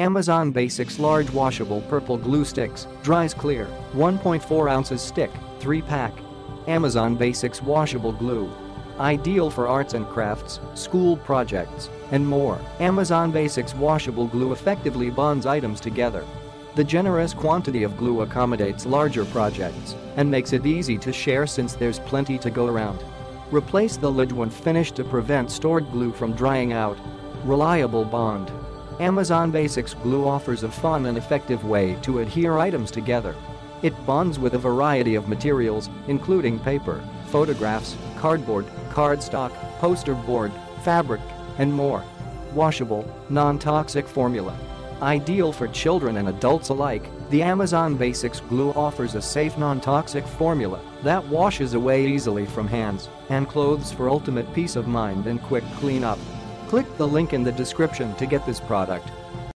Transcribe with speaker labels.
Speaker 1: Amazon Basics Large Washable Purple Glue Sticks, Dries Clear, 1.4 ounces stick, 3-pack. Amazon Basics Washable Glue. Ideal for arts and crafts, school projects, and more. Amazon Basics Washable Glue effectively bonds items together. The generous quantity of glue accommodates larger projects and makes it easy to share since there's plenty to go around. Replace the lid when finished to prevent stored glue from drying out. Reliable bond. Amazon Basics Glue offers a fun and effective way to adhere items together. It bonds with a variety of materials, including paper, photographs, cardboard, cardstock, poster board, fabric, and more. Washable, non-toxic formula. Ideal for children and adults alike, the Amazon Basics Glue offers a safe non-toxic formula that washes away easily from hands and clothes for ultimate peace of mind and quick cleanup. Click the link in the description to get this product.